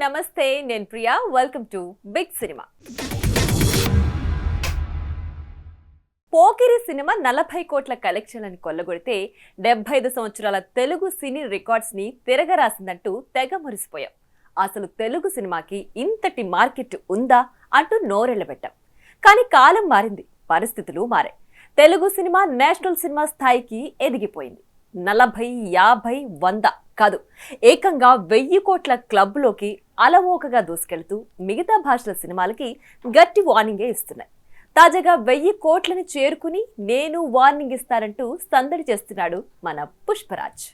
నమస్తే, నేను Priya. Welcome to big cinema. Pokiri cinema 40 కోట్ల కలెక్షన్లను కొల్లగొడితే 75 సంవత్సరాల తెలుగు సినీ రికార్డ్స్ ని తిరగరాసిందంటూ తెగ మురిసిపోయాం. అసలు తెలుగు సినిమాకి ఇంతటి మార్కెట్ ఉందా అంటూ నోరెళ్లబెట్టాం. కానీ కాలం మారింది, పరిస్థితులు మారాయి. తెలుగు సినిమా నేషనల్ సినిమా స్థాయికి ఎదిగిపోయింది. 40, 50, 100 కాదు, ఏకంగా 1000 కోట్ల క్లబ్లోకి అలవోకగా దూసుకెళ్తూ మిగతా భాషల సినిమాలకి గట్టి వార్నింగే ఇస్తున్నాయి. తాజాగా 1000 కోట్లని చేరుకుని నేను వార్నింగ్ ఇస్తానంటూ సందడి చేస్తున్నాడు మన పుష్పరాజ్.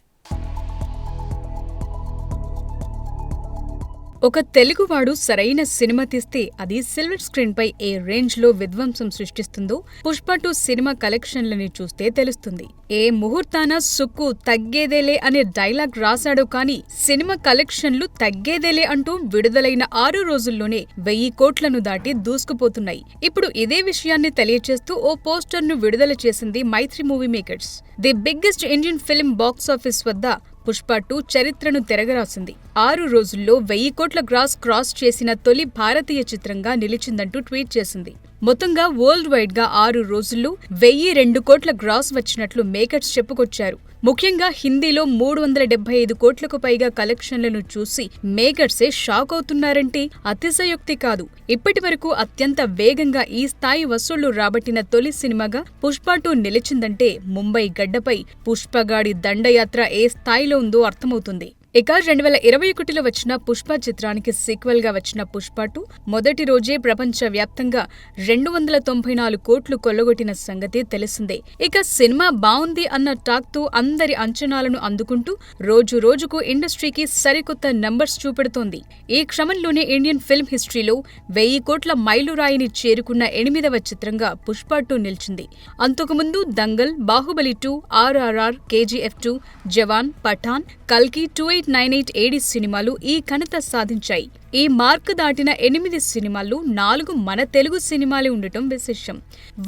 ఒక తెలుగువాడు సరైన సినిమా తీస్తే అది సిల్వర్ స్క్రీన్ పై ఏ రేంజ్ లో విధ్వంసం సృష్టిస్తుందో పుష్ప 2 సినిమా కలెక్షన్లని చూస్తే తెలుస్తుంది. ఏ ముహూర్తాన సుక్కు తగ్గేదేలే అనే డైలాగ్ రాశాడో కానీ సినిమా కలెక్షన్లు తగ్గేదేలే అంటూ విడుదలైన 6 రోజుల్లోనే 1000 కోట్లను దాటి దూసుకుపోతున్నాయి. ఇప్పుడు ఇదే విషయాన్ని తెలియచేస్తూ ఓ పోస్టర్ ను విడుదల చేసింది Mythri movie makers. The biggest Indian film box office వద్ద పుష్ప 2 చరిత్రను తిరగరాసింది. 6 రోజుల్లో 1000 కోట్ల గ్రాస్ క్రాస్ చేసిన తొలి భారతీయ చిత్రంగా నిలిచిందంటూ ట్వీట్ చేసింది. మొత్తంగా వరల్డ్ వైడ్ గా 6 రోజుల్లో 1002 కోట్ల గ్రాస్ వచ్చినట్లు మేకర్స్ చెప్పుకొచ్చారు. ముఖ్యంగా హిందీలో 375 కోట్లకు పైగా కలెక్షన్లను చూసి మేకర్సే షాక్ అవుతున్నారంటే అతిశయోక్తి కాదు. ఇప్పటి వరకు అత్యంత వేగంగా ఈ స్థాయి వసూళ్లు రాబట్టిన తొలి సినిమాగా పుష్ప 2 నిలిచిందంటే ముంబై గడ్డపై పుష్పగాడి దండయాత్ర ఏ స్థాయిలో ఉందో అర్థమవుతుంది. ఇక 2021లో వచ్చిన పుష్ప చిత్రానికి సీక్వెల్ గా వచ్చిన పుష్ప 2 మొదటి రోజే ప్రపంచ వ్యాప్తంగా 294 కోట్లు కొల్లగొట్టిన సంగతి తెలిసిందే. ఇక సినిమా బావుంది అన్న టాక్ తో అందరి అంచనాలను అందుకుంటూ రోజు రోజుకు ఇండస్ట్రీకి సరికొత్త నంబర్స్ చూపెడుతోంది. ఈ క్రమంలోనే ఇండియన్ ఫిల్మ్ హిస్టరీలో 1000 కోట్ల మైలురాయిని చేరుకున్న 8వ చిత్రంగా పుష్ప 2 నిలిచింది. అంతకుముందు దంగల్, బాహుబలి 2, RRR, KGF 2, జవాన్, పఠాన్, కల్కి, 2898 AD సినిమాలు ఈ ఘనత సాధించాయి. ఈ మార్క్ దాటిన 8 సినిమాల్లో 4 మన తెలుగు సినిమాలే ఉండటం విశేషం.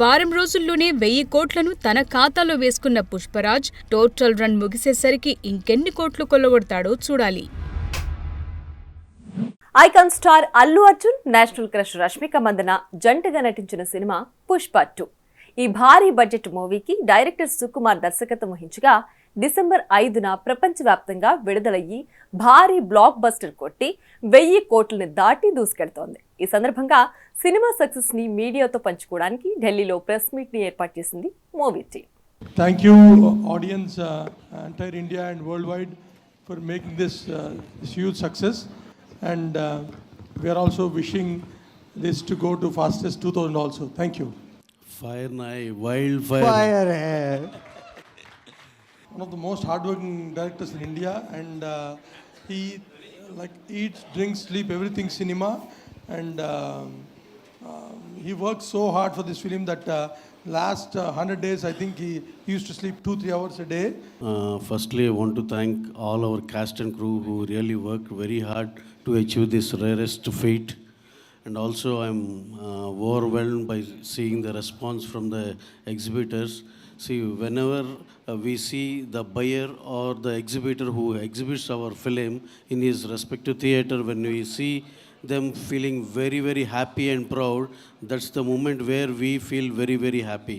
వారం రోజుల్లోనే 1000 కోట్లను తన ఖాతాలో వేసుకున్న పుష్పరాజ్ టోటల్ రన్ ముగిసేసరికి ఇంకెన్ని కోట్లు కొల్లగొడతాడో చూడాలి. Icon star Allu Arjun, national crush Rashmika Mandanna జంటగా నటించిన సినిమా పుష్ప 2. ఈ భారీ బడ్జెట్ మూవీకి డైరెక్టర్ సుకుమార్ దర్శకత్వం వహించగా డిసెంబర్ 5న ప్రపంచవ్యాప్తంగా విడుదలయ్యి భారీ బ్లాక్ బస్టర్ కొట్టి 1000 కోట్లని దాటి దూసుకెళ్తోంది. ఈ సందర్భంగా సినిమా సక్సెస్ ని మీడియాతో పంచుకోవడానికి ఢిల్లీలో ప్రెస్ మీట్ ని ఏర్పాటు చేసింది movie team. Thank you, audience, entire India and worldwide, for making this huge success. And we are also wishing this to go to fastest 2000 also. Thank you. Fire night, wildfire. Fire. One of the most hardworking directors in India, and he eats, drinks, sleep, everything cinema, and he worked so hard for this film that last 100 days I think he used to sleep 2-3 hours a day. Firstly, I want to thank all our cast and crew who really worked very hard to achieve this rarest feat. And also I'm overwhelmed by seeing the response from the exhibitors. See, whenever we see the buyer or the exhibitor who exhibits our film in his respective theater, when we see them feeling very, very happy and proud, that's the moment where we feel very, very happy.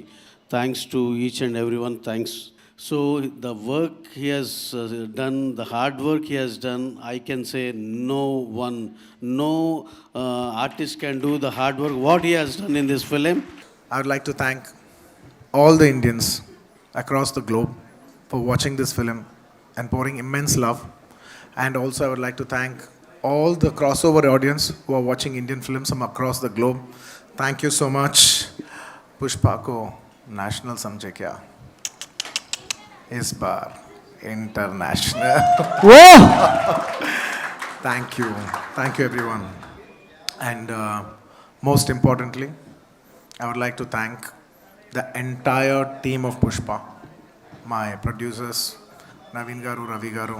Thanks to each and everyone, thanks. So the work he has done, the hard work he has done, I can say no artist can do the hard work what he has done in this film. I would like to thank all the Indians across the globe for watching this film and pouring immense love. And also I would like to thank all the crossover audience who are watching Indian films from across the globe. Thank you so much. Pushpa ko national samjhe kya? Is bar international. Whoa! Thank you everyone. And most importantly, I would like to thank the entire team of Pushpa, my producers Naveen Garu, Ravi Garu,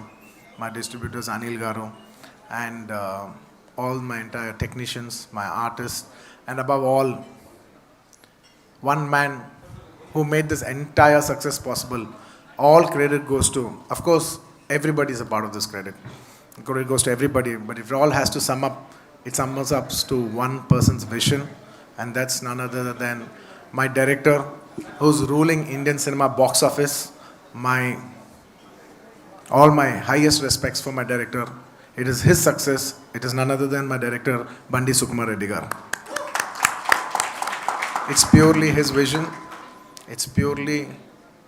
my distributors Anil Garu, and all my entire technicians, my artists, and above all, one man who made this entire success possible. All credit goes to, of course, everybody is a part of this credit. credit goes to everybody. But if it all has to sum up, it sums up to one person's vision, and that's none other than my director, who's ruling Indian cinema box office. All my highest respects for my director. It is his success. It is none other than my director, Bandi Sukumar Reddy garu. It's purely his vision. It's purely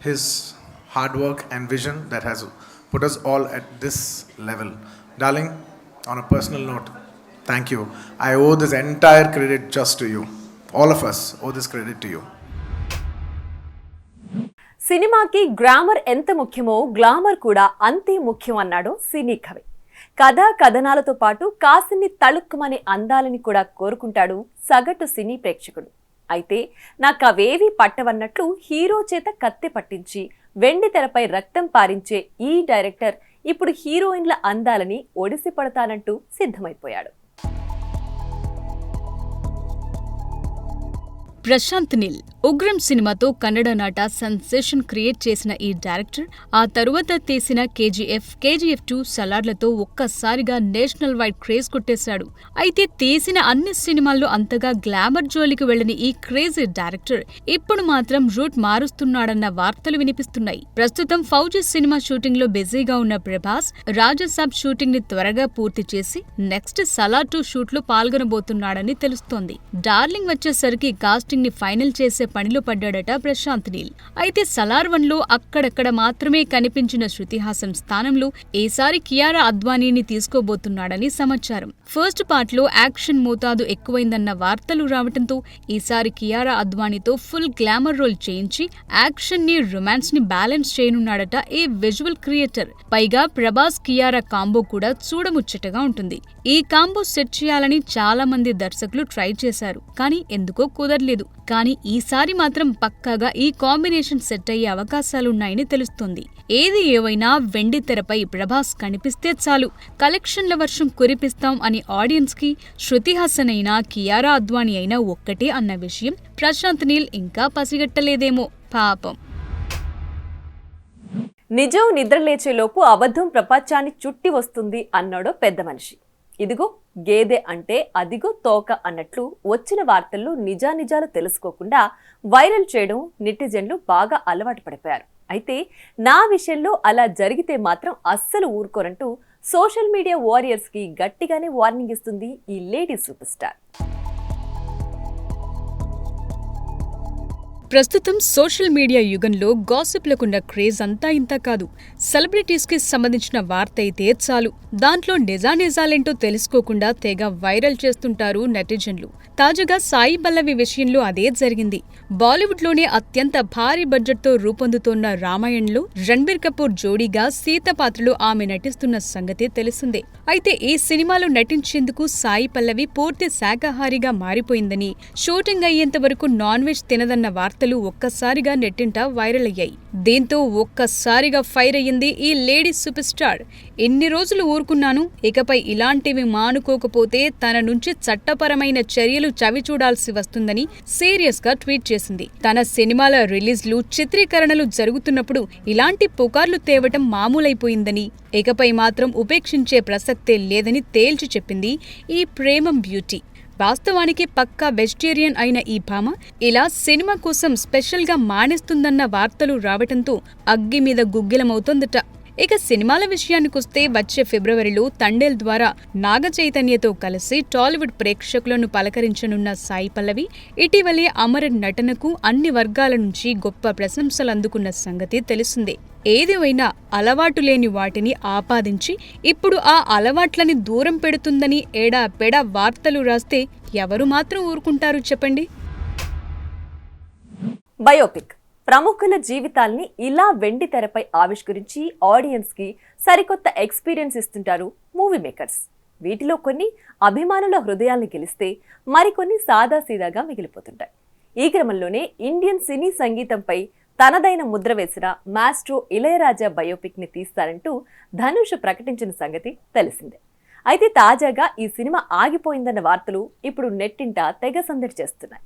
his hard work and vision that has put us all at this level. Darling, on a personal note, thank you. I owe this entire credit just to you. All of us owe this credit to you. సినిమాకి grammar ఎంత ముఖ్యమో glamour కూడా అంతే ముఖ్యం అన్నాడు సినీ కవి. కథా కథనాలతో పాటు కాసిన్ని తళుక్కుమనే అందాలని కూడా కోరుకుంటాడు సగటు సినీ ప్రేక్షకుడు. అయితే నాకు అవేవీ పట్టవన్నట్లు హీరో చేత కత్తె పట్టించి వెండి తెరపై రక్తం పారించే ఈ డైరెక్టర్ ఇప్పుడు హీరోయిన్ల అందాలని ఒడిసి పడతానంటూ సిద్ధమైపోయాడు. ప్రశాంత్ నీల్ ఉగ్రం సినిమాతో కన్నడ నాట సెన్సేషన్ క్రియేట్ చేసిన ఈ డైరెక్టర్ ఆ తరువాత తీసిన కేజీఎఫ్ 2 సలార్లతో ఒక్కసారిగా నేషనల్ వైడ్ క్రేజ్ కొట్టేశాడు. అయితే తీసిన అన్ని సినిమాల్లో అంతగా గ్లామర్ జోలికి వెళ్లని ఈ క్రేజీ డైరెక్టర్ ఇప్పుడు మాత్రం రూట్ మారుస్తున్నాడన్న వార్తలు వినిపిస్తున్నాయి. ప్రస్తుతం ఫౌజీ సినిమా షూటింగ్ లో బిజీగా ఉన్న ప్రభాస్ రాజసాబ్ షూటింగ్ ని త్వరగా పూర్తి చేసి నెక్స్ట్ సలార్ 2 షూట్ లో పాల్గొనబోతున్నాడని తెలుస్తోంది. డార్లింగ్ వచ్చేసరికి కాస్టింగ్ ని ఫైనల్ చేసే పనిలో పడ్డాడట ప్రశాంత్ నీల్. అయితే సలార్ 1లో అక్కడక్కడ మాత్రమే కనిపించిన శృతి హాసన్ స్థానంలో ఈసారి కియారా అద్వానీని తీసుకోబోతున్నాడని సమాచారం. ఫస్ట్ పార్ట్ లో యాక్షన్ మోతాదు ఎక్కువైందన్న వార్తలు రావడంతో ఈసారి కియారా అద్వానీతో ఫుల్ గ్లామర్ రోల్ చేయించి యాక్షన్ ని రొమాన్స్ ని బ్యాలెన్స్ చేయనున్నాడట ఈ విజువల్ క్రియేటర్. పైగా ప్రభాస్ కియారా కాంబో కూడా చూడముచ్చటగా ఉంటుంది. ఈ కాంబో సెట్ చేయాలని చాలా మంది దర్శకులు ట్రై చేశారు, కానీ ఎందుకో కుదరలేదు. కానీ ఈసారి మాత్రం పక్కాగా ఈ కాంబినేషన్ సెట్ అయ్యే అవకాశాలున్నాయని తెలుస్తోంది. ఏది ఏవైనా వెండి తెరపై ప్రభాస్ కనిపిస్తే చాలు కలెక్షన్ల వర్షం కురిపిస్తాం అని ఆడియన్స్ కి శృతి హాసన్ అయినా కియారా అద్వానీ అయినా ఒక్కటే అన్న విషయం ప్రశాంత్ నీల్ ఇంకా పసిగట్టలేదేమో పాపం. నిజం నిద్రలేచేలోపు అబద్ధం ప్రపంచాన్ని చుట్టి వస్తుంది అన్నాడో పెద్ద మనిషి. ఇదిగో గేదె అంటే అదిగో తోక అన్నట్లు వచ్చిన వార్తల్లో నిజానిజాలు తెలుసుకోకుండా వైరల్ చేయడం నెటిజన్లు బాగా అలవాటు పడిపోయారు. అయితే నా విషయంలో అలా జరిగితే మాత్రం అస్సలు ఊరుకోరంటూ సోషల్ మీడియా వారియర్స్ కి గట్టిగానే వార్నింగ్ ఇస్తుంది ఈ లేడీ సూపర్ స్టార్. ప్రస్తుతం సోషల్ మీడియా యుగంలో గాసిప్లకున్న క్రేజ్ అంతా ఇంత కాదు. సెలబ్రిటీస్ కి సంబంధించిన వార్త అయితే చాలు దాంట్లో నిజానిజాలేంటో తెలుసుకోకుండా తెగ వైరల్ చేస్తుంటారు నెటిజన్లు. తాజాగా సాయి పల్లవి విషయంలో అదే జరిగింది. బాలీవుడ్ లోనే అత్యంత భారీ బడ్జెట్ తో రూపొందుతోన్న రామాయణంలో రణ్బీర్ కపూర్ జోడీగా సీత పాత్రలో ఆమె నటిస్తున్న సంగతి తెలిసిందే. అయితే ఈ సినిమాలో నటించేందుకు సాయి పల్లవి పూర్తి శాకాహారిగా మారిపోయిందని, షూటింగ్ అయ్యేంత వరకు నాన్ వెజ్ తినదన్న వార్తలు ఒక్కసారిగా నెట్టింట వైరల్ అయ్యాయి. దీంతో ఒక్కసారిగా ఫైర్ అయ్యింది ఈ లేడీ సూపర్ స్టార్. ఎన్ని రోజులు ఊరుకున్నాను, ఇకపై ఇలాంటివి మానుకోకపోతే తన నుంచి చట్టపరమైన చర్యలు చవిచూడాల్సి వస్తుందని సీరియస్ గా ట్వీట్ చేసింది. తన సినిమాల రిలీజ్లు చిత్రీకరణలు జరుగుతున్నప్పుడు ఇలాంటి పుకార్లు తేవటం మామూలైపోయిందని, ఇకపై మాత్రం ఉపేక్షించే ప్రసక్తే లేదని తేల్చి చెప్పింది ఈ ప్రేమం బ్యూటీ. వాస్తవానికి పక్కా వెజిటేరియన్ అయిన ఈ భామ ఇలా సినిమా కోసం స్పెషల్ గా మానేస్తుందన్న వార్తలు రావటంతో అగ్గి మీద గుగ్గిలమవుతోందట. ఇక సినిమాల విషయానికొస్తే వచ్చే ఫిబ్రవరిలో తండేల్ ద్వారా నాగ చైతన్యతో కలిసి టాలీవుడ్ ప్రేక్షకులను పలకరించనున్న సాయి పల్లవి ఇటీవలే అమరన్ నటనకు అన్ని వర్గాల నుంచి గొప్ప ప్రశంసలు అందుకున్న సంగతి తెలిసిందే. ఏదేమైనా అలవాటు లేని వాటిని ఆపాదించి ఇప్పుడు ఆ అలవాట్లని దూరం పెడుతుందని ఏడా పెడా వార్తలు రాస్తే ఎవరు మాత్రం ఊరుకుంటారు చెప్పండి. బయోపిక్ ప్రముఖుల జీవితాల్ని ఇలా వెండి తెరపై ఆవిష్కరించి ఆడియన్స్ కి సరికొత్త ఎక్స్పీరియన్స్ ఇస్తుంటారు మూవీ మేకర్స్. వీటిలో కొన్ని అభిమానుల హృదయాల్ని గెలిస్తే మరికొన్ని సాదాసీదాగా మిగిలిపోతుంటాయి. ఈ క్రమంలోనే ఇండియన్ సినీ సంగీతంపై తనదైన ముద్ర వేసిన మాస్ట్రో ఇళయరాజా బయోపిక్ ని తీస్తారంటూ ధనుష్ ప్రకటించిన సంగతి తెలిసిందే. అయితే తాజాగా ఈ సినిమా ఆగిపోయిందన్న వార్తలు ఇప్పుడు నెట్టింట తెగ సందడి చేస్తున్నాయి.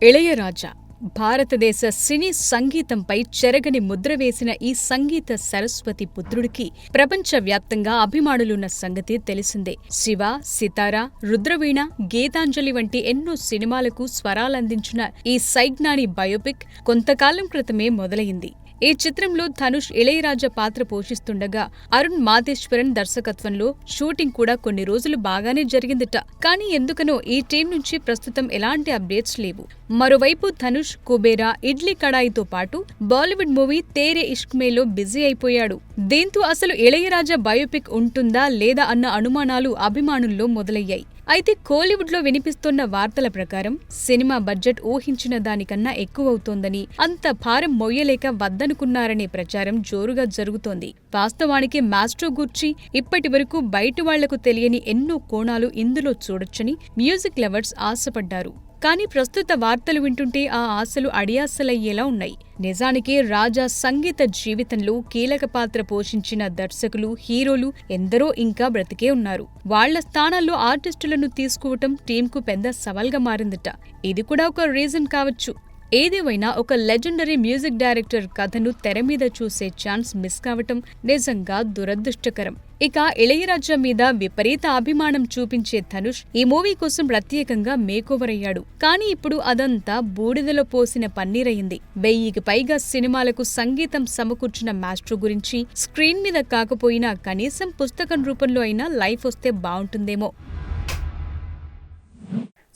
ఇళయరాజా భారతదేశ సినీ సంగీతంపై చెరగని ముద్ర వేసిన ఈ సంగీత సరస్వతి పుత్రుడికి ప్రపంచవ్యాప్తంగా అభిమానులున్న సంగతి తెలిసిందే. శివ, సితార, రుద్రవీణ, గీతాంజలి వంటి ఎన్నో సినిమాలకు స్వరాలందించిన ఈ సైజ్ఞాని బయోపిక్ కొంతకాలం క్రితమే మొదలైంది. ఈ చిత్రంలో ధనుష్ ఇళయరాజా పాత్ర పోషిస్తుండగా అరుణ్ మాధేశ్వరన్ దర్శకత్వంలో షూటింగ్ కూడా కొన్ని రోజులు బాగానే జరిగిందట. కానీ ఎందుకనో ఈ టీం నుంచి ప్రస్తుతం ఎలాంటి అప్డేట్స్ లేవు. మరోవైపు ధనుష్ కుబేరా, ఇడ్లీ కడాయితో పాటు బాలీవుడ్ మూవీ తేరే ఇష్క్ మేలో బిజీ అయిపోయాడు. దీంతో అసలు ఇళయరాజా బయోపిక్ ఉంటుందా లేదా అన్న అనుమానాలు అభిమానుల్లో మొదలయ్యాయి. అయితే కోలీవుడ్ లో వినిపిస్తున్న వార్తల ప్రకారం సినిమా బడ్జెట్ ఊహించిన దానికన్నా ఎక్కువవుతోందని, అంత భారం మోయలేక వద్దనుకున్నారనే ప్రచారం జోరుగా జరుగుతోంది. వాస్తవానికి మాస్ట్రో గూర్చి ఇప్పటి వరకు బయటి వాళ్లకు తెలియని ఎన్నో కోణాలు ఇందులో చూడొచ్చని మ్యూజిక్ లవర్స్ ఆశపడ్డారు. కానీ ప్రస్తుత వార్తలు వింటుంటే ఆ ఆశలు అడియాసలయ్యేలా ఉన్నాయి. నిజానికి రాజా సంగీత జీవితంలో కీలక పాత్ర పోషించిన దర్శకులు, హీరోలు ఎందరో ఇంకా బ్రతికే ఉన్నారు. వాళ్ల స్థానాల్లో ఆర్టిస్టులను తీసుకోవటం టీంకు పెద్ద సవాల్గా మారిందట. ఇది కూడా ఒక రీజన్ కావచ్చు. ఏదేమైనా ఒక లెజెండరీ మ్యూజిక్ డైరెక్టర్ కథను తెర మీద చూసే ఛాన్స్ మిస్ కావటం నిజంగా దురదృష్టకరం. ఇక ఇళయరాజా మీద విపరీత అభిమానం చూపించే ధనుష్ ఈ మూవీ కోసం ప్రత్యేకంగా మేకోవర్ అయ్యాడు. కానీ ఇప్పుడు అదంతా బూడిదలో పోసిన పన్నీరయింది. 1000కి పైగా సినిమాలకు సంగీతం సమకూర్చిన మాస్ట్రో గురించి స్క్రీన్ మీద కాకపోయినా కనీసం పుస్తకం రూపంలో అయినా లైఫ్ వస్తే బావుంటుందేమో.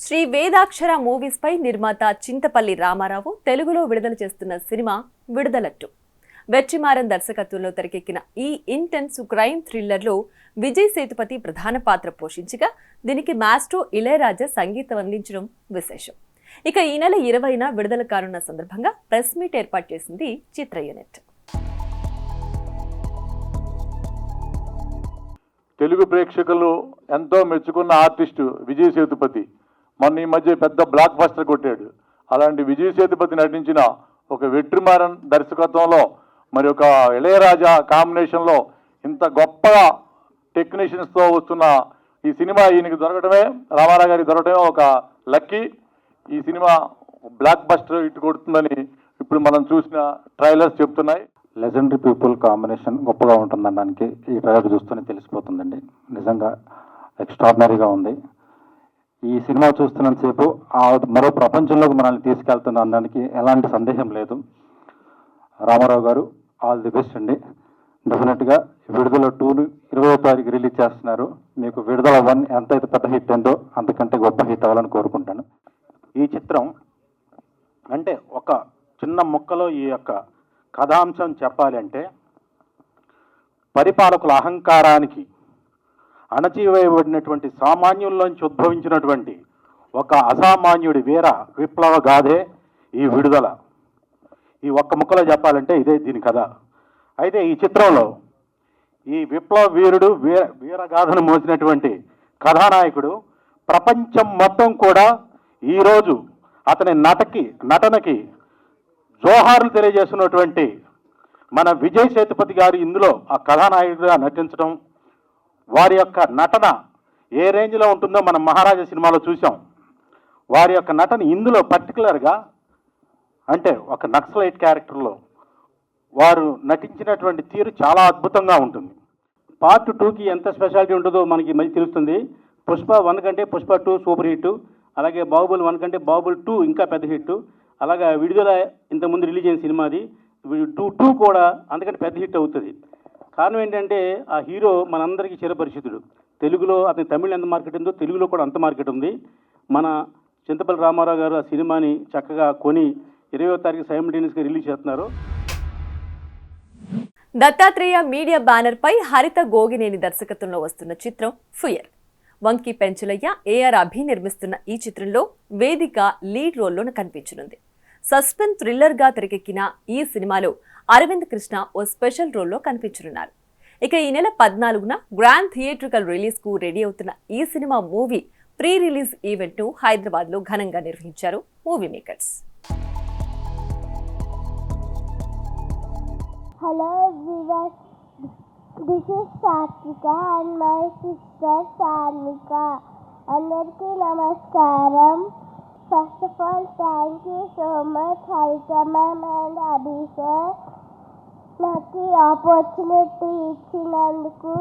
శ్రీ వేదాక్షర మూవీస్ పై నిర్మాత చింతపల్లి రామారావు తెలుగులో విడుదల చేస్తున్న సినిమా విడుదలట్టు. వెట్రిమారన్ దర్శకత్వంలో తెరకెక్కిన ఈ ఇంటెన్స్ క్రైమ్ థ్రిల్లర్లో విజయ్ సేతుపతి ప్రధాన పాత్ర పోషించగా దీనికి మాస్ట్రో ఇళయరాజా సంగీతం అందించడం విశేషం. ఇక ఈ నెల 20న విడుదల కానున్న సందర్భంగా ప్రెస్ మీట్ ఏర్పాటు చేసింది చిత్ర యూనిట్. తెలుగు ప్రేక్షకులు ఎంతో మెచ్చుకున్న ఆర్టిస్టు విజయ్ సేతుపతి మొన్న ఈ మధ్య పెద్ద బ్లాక్ బస్టర్ కొట్టాడు. అలాంటి విజయ్ సేతుపతి నటించిన ఒక వెట్రిమారన్ దర్శకత్వంలో మరి ఒక ఇళయరాజా కాంబినేషన్లో ఇంత గొప్ప టెక్నీషియన్స్తో వస్తున్న ఈ సినిమా ఈయనకి దొరకడమే, రామారావు గారికి దొరకడమే ఒక లక్కీ. ఈ సినిమా బ్లాక్ బస్టర్ ఇటు కొడుతుందని ఇప్పుడు మనం చూసిన ట్రైలర్స్ చెప్తున్నాయి. లెజెండరీ పీపుల్ కాంబినేషన్ గొప్పగా ఉంటుందనడానికి ఈ ట్రైలర్ చూస్తూనే తెలిసిపోతుందండి. నిజంగా ఎక్స్ట్రాడినరీగా ఉంది. ఈ సినిమా చూస్తున్నంతసేపు మరో ప్రపంచంలోకి మనల్ని తీసుకెళ్తున్న దానికి ఎలాంటి సందేహం లేదు. రామారావు గారు ఆల్ ది బెస్ట్ అండి. డెఫినెట్గా విడుదల 2ని 20వ తారీఖు రిలీజ్ చేస్తున్నారు. మీకు విడుదల 1 ఎంతైతే పెద్ద హిట్ అయిందో అంతకంటే గొప్ప హిట్ అవ్వాలని కోరుకుంటాను. ఈ చిత్రం అంటే ఒక చిన్న ముక్కలో ఈ యొక్క కథాంశం చెప్పాలి అంటే, పరిపాలకుల అహంకారానికి అణచివేయబడినటువంటి సామాన్యుల్లోంచి ఉద్భవించినటువంటి ఒక అసామాన్యుడి వీర విప్లవ గాథే ఈ విడుదల. ఈ ఒక్క ముక్కలో చెప్పాలంటే ఇదే దీని కథ. అయితే ఈ చిత్రంలో ఈ విప్లవ వీరుడు వీరగాథను మోసినటువంటి కథానాయకుడు ప్రపంచం మొత్తం కూడా ఈరోజు అతని నటనకి జోహార్లు తెలియజేస్తున్నటువంటి మన విజయ్ సేతుపతి గారు ఇందులో ఆ కథానాయకుడిగా నటించడం, వారి యొక్క నటన ఏ రేంజ్లో ఉంటుందో మనం మహారాజా సినిమాలో చూసాం. వారి యొక్క నటన ఇందులో పర్టికులర్గా అంటే ఒక నక్సలైట్ క్యారెక్టర్లో వారు నటించినటువంటి తీరు చాలా అద్భుతంగా ఉంటుంది. పార్ట్ 2కి ఎంత స్పెషాలిటీ ఉంటుందో మనకి మళ్ళీ తెలుస్తుంది. పుష్ప 1 కంటే పుష్ప 2 సూపర్ హిట్, అలాగే బాహుబలి 1 కంటే బాహుబలి 2 ఇంకా పెద్ద హిట్. అలాగా విడుదల ఇంతకుముందు రిలీజ్ అయిన సినిమాది 2 కూడా అంతకంటే పెద్ద హిట్ అవుతుంది. కారణం ఏంటంటే ఆ హీరో మనందరికీ చిరపరిచితుడు. తెలుగులో అతని తమిళ ఎంత మార్కెట్ ఉందో తెలుగులో కూడా అంత మార్కెట్ ఉంది. మన చింతపల్లి రామారావు గారు ఆ సినిమాని చక్కగా కొని 20వ తారీఖు సైమల్టేనియస్గా రిలీజ్ చేస్తున్నారు. దత్తాత్రేయ మీడియా బ్యానర్ పై హరిత గోగినేని దర్శకత్వంలో వస్తున్న చిత్రం ఫుయర్. వంకి పెంచులయ్య, ఏఆర్ అభి నిర్మిస్తున్న ఈ చిత్రంలో వేదిక లీడ్ రోల్లోనే కనిపించనుంది. సస్పెన్స్ థ్రిల్లర్ గా తెరకెక్కిన ఈ సినిమాలో అరవింద్ కృష్ణ ఓ స్పెషల్ రోల్లో కనిపించనున్నారు. ఇక ఈ నెల 14న గ్రాండ్ థియేట్రికల్ రిలీజ్ కు రెడీ అవుతున్న ఈ cinema movie pre release event ను హైదరాబాద్ లో ఘనంగా నిర్వహించారు movie makers. Hello everyone, this is Satvika and my sister Sarnika. అందరికీ నమస్కారం. First of all, thank you so much, Harita ma'am and Abhi sir. నాకు ఈ ఆపర్చునిటీ ఇచ్చినందుకు.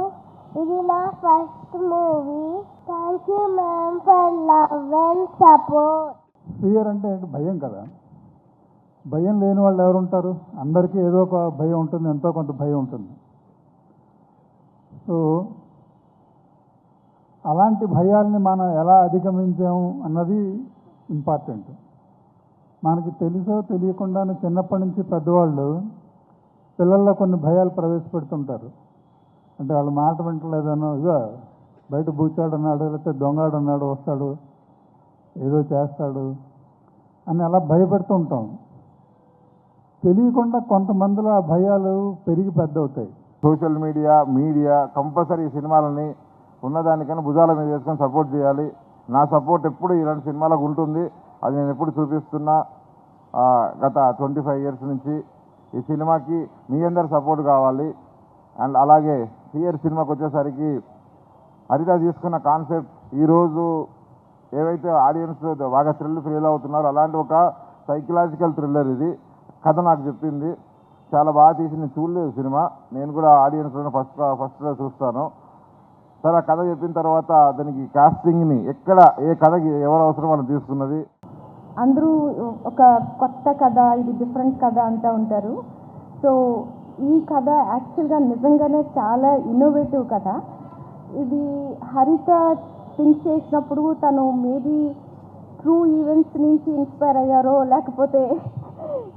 ఇది నా first movie. Thank you ma'am for love and support. Fear అంటే భయం కదా. భయం లేని వాళ్ళు ఎవరు ఉంటారు? అందరికీ ఏదో ఒక భయం ఉంటుంది, ఎంతో కొంత భయం ఉంటుంది. సో అలాంటి భయాల్ని మనం ఎలా అధిగమించాము అన్నది ఇంపార్టెంట్. మనకి తెలుసో తెలియకుండానే చిన్నప్పటి నుంచి పెద్దవాళ్ళు పిల్లల్లో కొన్ని భయాలు ప్రవేశపెడుతుంటారు. అంటే వాళ్ళు మాట వింటలేదనో, ఇక బయట బూచాడు అన్నాడు, లేకపోతే దొంగాడు అన్నాడు, వస్తాడు ఏదో చేస్తాడు అని అలా భయపెడుతూ ఉంటాం. తెలియకుండా కొంతమందిలో ఆ భయాలు పెరిగి పెద్ద అవుతాయి. సోషల్ మీడియా కంపల్సరీ ఈ సినిమాలని ఉన్నదానికన్నా భుజాల మీద వేసుకొని సపోర్ట్ చేయాలి. నా సపోర్ట్ ఎప్పుడు ఇలాంటి సినిమాలకు ఉంటుంది. అది నేను ఎప్పుడు చూపిస్తున్నా. గత 25 years నుంచి ఈ సినిమాకి మీ అందరి సపోర్ట్ కావాలి. అండ్ అలాగే హియర్ సినిమాకి వచ్చేసరికి హరిత తీసుకున్న కాన్సెప్ట్ ఈరోజు ఏవైతే ఆడియన్స్ బాగా ఫీల్ అవుతున్నారో అలాంటి ఒక సైకలాజికల్ థ్రిల్లర్. ఇది కథ నాకు చెప్పింది. చాలా బాగా తీసి, నేను చూడలేదు సినిమా, నేను కూడా ఆడియన్స్లోనే ఫస్ట్లో చూస్తాను. సరే, ఆ కథ చెప్పిన తర్వాత దానికి కాస్టింగ్ని ఎక్కడ ఏ కథకి ఎవరు అవసరం వాళ్ళు తీసుకున్నది. అందరూ ఒక కొత్త కథ, ఇది డిఫరెంట్ కథ అంటూ ఉంటారు. సో ఈ కథ యాక్చువల్గా నిజంగానే చాలా ఇన్నోవేటివ్ కథ. ఇది హరిత థింక్ చేసినప్పుడు తను మేబీ ట్రూ ఈవెంట్స్ నుంచి ఇన్స్పైర్ అయ్యారో, లేకపోతే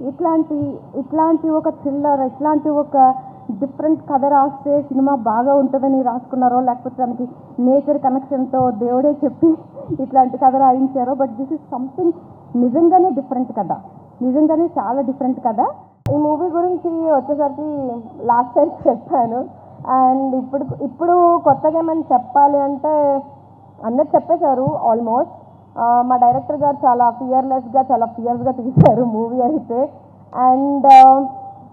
ఇట్లాంటి ఒక థ్రిల్లర్, ఇట్లాంటి ఒక డిఫరెంట్ కథ రాస్తే సినిమా బాగా ఉంటుందని రాసుకున్నారో, లేకపోతే తనకి నేచర్ కనెక్షన్తో దేవుడే చెప్పి ఇట్లాంటి కథ రాయించారో. బట్ దిస్ ఇస్ సంథింగ్ నిజంగానే డిఫరెంట్ కథ, నిజంగానే చాలా డిఫరెంట్ కథ. ఈ మూవీ గురించి వచ్చేసరికి లాస్ట్ టైం చెప్పాను. అండ్ ఇప్పుడు కొత్తగా ఏమైనా చెప్పాలి అంటే అందరు చెప్పేశారు ఆల్మోస్ట్. మా డైరెక్టర్ గారు చాలా ఫియర్స్గా తీశారు మూవీ అయితే. అండ్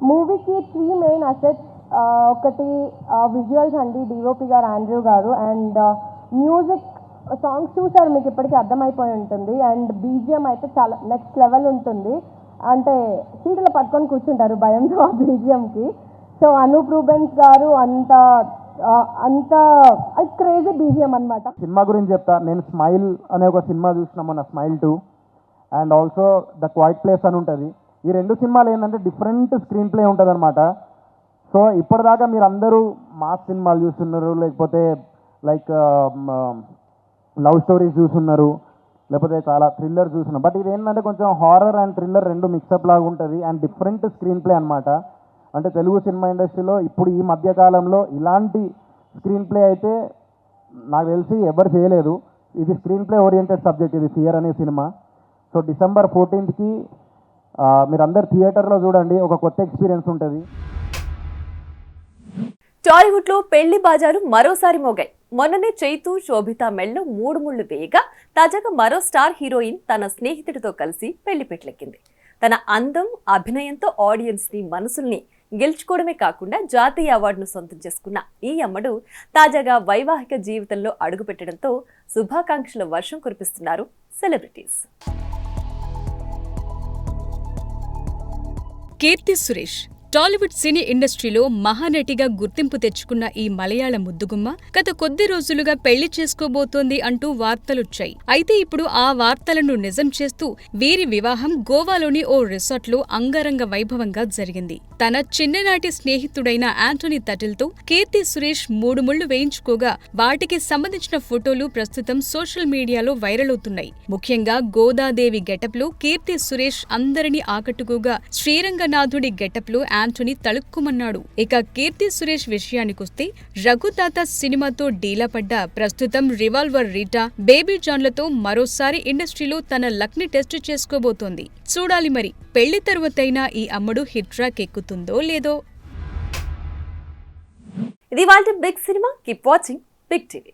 మూవీకి 3 మెయిన్ అసెట్స్. ఒకటి విజువల్స్ అండి, డిఓపి గారు ఆండ్రూ గారు. అండ్ మ్యూజిక్, సాంగ్స్ చూసారు మీకు ఇప్పటికీ అర్థమైపోయి ఉంటుంది. అండ్ బీజిఎం అయితే చాలా నెక్స్ట్ లెవెల్ ఉంటుంది. అంటే సీట్లు పట్టుకొని కూర్చుంటారు భయంతో ఆ బీజిఎంకి. సో అనూప్ రూబెన్స్ గారు అంత క్రేజీ బీజిఎం అనమాట. సినిమా గురించి చెప్తా. నేను స్మైల్ అనే ఒక సినిమా చూసిన మొన్న, smile 2, and also the quiet place అని ఉంటుంది. ఈ 2 సినిమాలు ఏంటంటే డిఫరెంట్ స్క్రీన్ ప్లే ఉంటుంది అనమాట. సో ఇప్పటిదాకా మీరు అందరూ మాస్ సినిమాలు చూస్తున్నారు, లేకపోతే లైక్ లవ్ స్టోరీస్ చూస్తున్నారు, లేకపోతే చాలా థ్రిల్లర్ చూస్తున్నారు. బట్ ఇది ఏంటంటే కొంచెం హారర్ అండ్ థ్రిల్లర్ 2 మిక్సప్ లాగా ఉంటుంది. అండ్ డిఫరెంట్ స్క్రీన్ ప్లే అనమాట. అంటే తెలుగు సినిమా ఇండస్ట్రీలో ఇప్పుడు ఈ మధ్యకాలంలో ఇలాంటి స్క్రీన్ ప్లే అయితే నాకు తెలిసి ఎవరు చేయలేదు. ఇది స్క్రీన్ ప్లే ఓరియంటెడ్ సబ్జెక్ట్, ఇది ఫియర్ అనే సినిమా. సో December 14th మీరు అందరు థియేటర్లో చూడండి, ఒక కొత్త ఎక్స్పీరియన్స్ ఉంటుంది. టాలీవుడ్ లో పెళ్లి బాజాలు మరోసారి మోగాయి. మొన్ననే చైతు, శోభిత మెళ్ళలో 3 ముళ్ళు వేయగా తాజాగా మరో స్టార్ హీరోయిన్ తన స్నేహితుడితో కలిసి పెళ్లి పెట్లెక్కింది. తన అందం, అభినయంతో ఆడియన్స్ ని, మనసుల్ని గెలుచుకోవడమే కాకుండా జాతీయ అవార్డును సొంతం చేసుకున్న ఈ అమ్మడు తాజాగా వైవాహిక జీవితంలో అడుగుపెట్టడంతో శుభాకాంక్షల వర్షం కురిపిస్తున్నారు సెలబ్రిటీస్. కీర్తి సురేష్ టాలీవుడ్ సినీ ఇండస్ట్రీలో మహానటిగా గుర్తింపు తెచ్చుకున్న ఈ మలయాళ ముద్దుగుమ్మ గత కొద్ది రోజులుగా పెళ్లి చేసుకోబోతోంది అంటూ వార్తలొచ్చాయి. అయితే ఇప్పుడు ఆ వార్తలను నిజం చేస్తూ వీరి వివాహం గోవాలోని ఓ రిసార్ట్లో అంగరంగ వైభవంగా జరిగింది. తన చిన్ననాటి స్నేహితుడైన యాంటోనీ తటిల్తో కీర్తి సురేష్ 3 ముళ్లు వేయించుకోగా వాటికి సంబంధించిన ఫోటోలు ప్రస్తుతం సోషల్ మీడియాలో వైరల్ అవుతున్నాయి. ముఖ్యంగా గోదాదేవి గెటప్లో కీర్తి సురేష్ అందరినీ ఆకట్టుకోగా శ్రీరంగనాథుడి గెటప్లో యాంటోనీ తళుక్కుమన్నాడు. ఇక కీర్తి సురేష్ విషయానికొస్తే రఘుతాత సినిమాతో డీలా పడ్డ ప్రస్తుతం రివాల్వర్ రీటా, బేబీ జాన్లతో మరోసారి ఇండస్ట్రీలో తన లక్ ని టెస్ట్ చేసుకోబోతోంది. చూడాలి మరి పెళ్లి తరువాతైనా ఈ అమ్మడు హిట్ ట్రాక్ ఎక్కుతుందో లేదో. ఇది వాళ్ళ big cinema. Keep watching big TV.